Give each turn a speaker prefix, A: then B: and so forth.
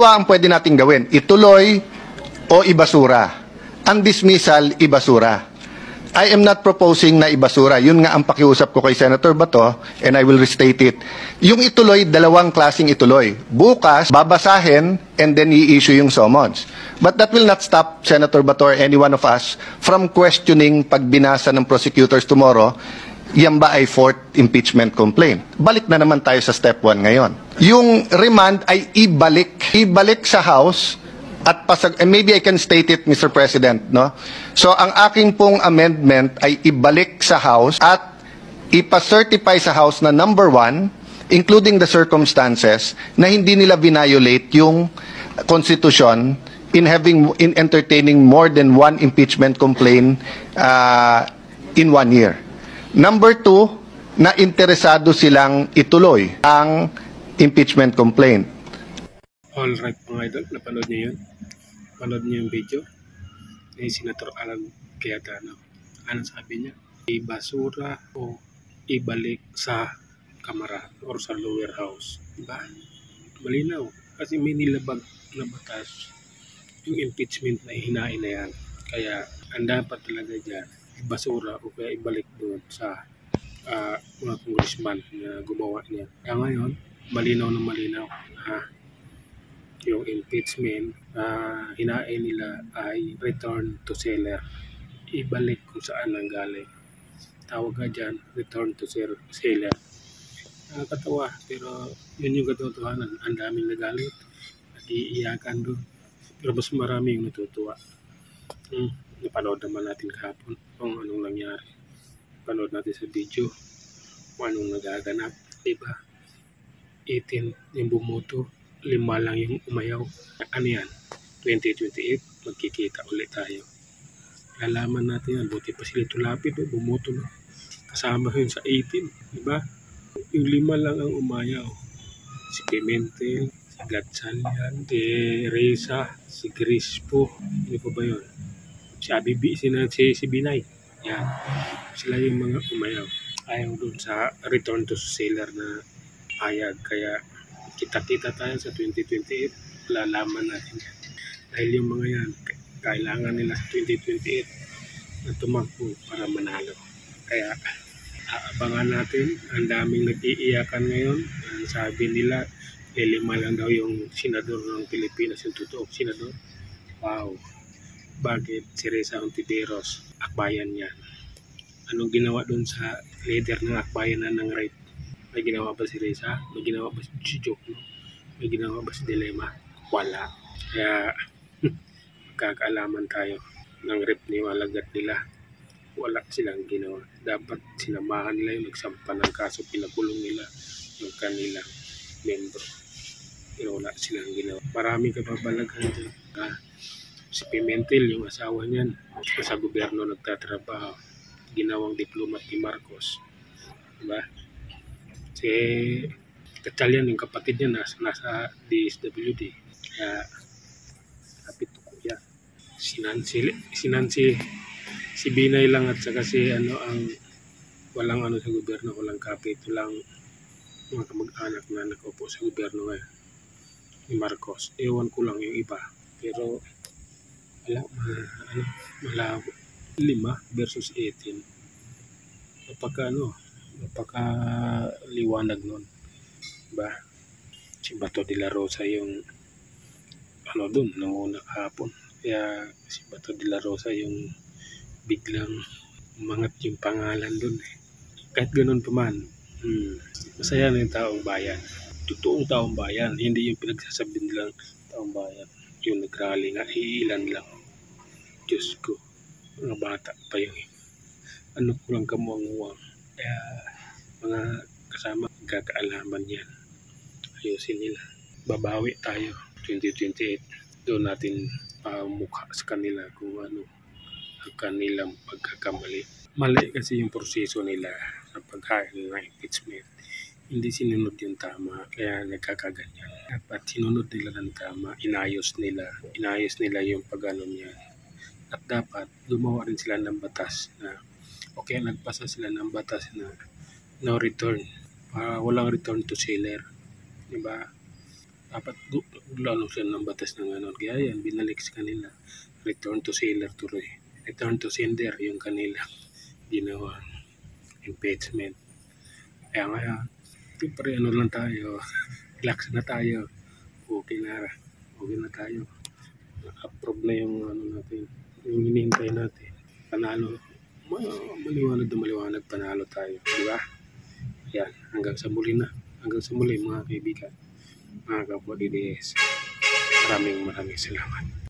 A: Dalawa ang pwede nating gawin, ituloy o ibasura. Ang dismissal, ibasura. I am not proposing na ibasura. Yun nga ang pakiusap ko kay Senator Bato, and I will restate it. Yung ituloy, dalawang klaseng ituloy. Bukas, babasahin, and then i-issue yung summons. But that will not stop Senator Bato or any one of us from questioning pag binasa ng prosecutors tomorrow, yan ba ay fourth impeachment complaint? Balik na naman tayo sa step 1 ngayon. Yung remand ay ibalik sa House at and maybe I can state it, Mr. President, no? So ang aking pong amendment ay ibalik sa House at ipa-certify sa House na number 1, including the circumstances, na hindi nila violate yung Constitution in entertaining more than one impeachment complaint in 1 year. Number 2, na interesado silang ituloy ang impeachment complaint.
B: All right mga idol, napanood niyo yun? Panood niyo yung video ni Senator Alan Cayetano. Ano sabi niya? Ibasura o ibalik sa Kamara or sa lower house. Diba? Malinaw. Kasi may nilabag na batas yung impeachment na hinain na yan. Kaya ang dapat talaga dyan, ibasura o kaya ibalik doon sa mga congressman na gumawa niya. Kaya ngayon, malinaw na malinaw. Yung impeachment hinain nila ay return to seller. Ibalik kung saan nanggaling. Tawag ka dyan, return to seller. Nakakatawa, pero yun yung katotohanan. Ang daming nagalit, nag-iiyakan doon. Pero mas marami yung natutuwa. Napanood naman natin kahapon kung anong nangyari. Panood natin sa video kung anong nagaganap. Diba? 18 yung bumoto, 5 lang yung umayaw. Ano yan? 2028, magkikita ulit tayo. Lalaman natin yan. Buti pa sila tulapit o bumoto na. Kasama yun sa 18. Diba? Yung 5 lang ang umayaw. Si Pimentel, si Gatchalian, si Reza, si Crispo. Ano pa ba yun? Si Abibi, si Binay. Yan. Sila yung mga umayaw. Ayaw doon sa return to seller na payag. Kaya kita-kita tayo sa 2028. Lalaman natin yan. Dahil yung mga yan, kailangan nila sa 2028 na tumakbo para manalo. Kaya aabangan natin. Ang daming nag-iiyakan ngayon. Ang sabi nila, 5 lang daw yung senador ng Pilipinas, yung totoong senador. Wow! Bakit si Reza Hontiveros, akbayan yan? Anong ginawa doon sa leader ng akbayanan ng rape? May ginawa ba si Reza? May ginawa ba si Jokno? May ginawa ba si Dilema? Wala. Kaya magkakaalaman tayo ng rape ni Malagat nila. Wala silang ginawa. Dapat sinamahan nila yung nagsampa ng kaso, pinakulong nila yung kanilang membro. Pero wala silang ginawa. Maraming kababalaghan dyan. Si Pimentel, yung asawa niyan, sa gobyerno nagtatrabaho, ginawang diplomat ni Marcos. Diba? Si Gatchalian, yung kapatid niya, nasa DSWD. Kaya, kapit ko yan. Si Binay lang at saka si ang walang sa gobyerno, walang kapit, walang mga kamag-anak na nakaupo sa gobyerno ngayon ni Marcos. Ewan ko lang yung iba. Pero, malabo. 5 versus 18. Napaka-liwanag nun. Diba? Si Bato de la Rosa yung dun, nanguna kahapon. Kaya si Bato de la Rosa yung biglang umangat yung pangalan dun. Kahit ganun pa man, masaya na yung taong bayan. Totoong taong bayan, hindi yung pinagsasabi nilang taong bayan. Yung nag-rally nga, iilan lang. Diyos ko, mga bata pa yung ko lang kamuang-muang. Kaya mga kasama, magkakaalaman yan. Ayusin nila. Babawi tayo, 2028. Doon natin pamukha sa kanila kung ano ang kanilang pagkakamali. Mali kasi yung proseso nila sa paghain ng impeachment. Hindi sinunod yung tama, kaya nagkakaganyan. Dapat sinunod nila ng tama, inayos nila yung pag-ano niyan. At dapat gumawa rin sila ng batas na, okay, nagpasa sila ng batas na no return, walang return to seller. Diba? Dapat lalo siya ng batas ng ano. Kaya yan, binalik sa kanila. Return to seller tuloy. Return to sender yung kanila ginawa. Impeachment. Kaya nga, siyempre ano lang tayo. Relax na tayo. Okay na tayo. Approve na yung ano natin. Yung hinihintay natin. Panalo. Maliwanag panalo tayo. Diba? Yan. Hanggang sa muli mga kaibigan. Mga kapwa DDS. Maraming salamat.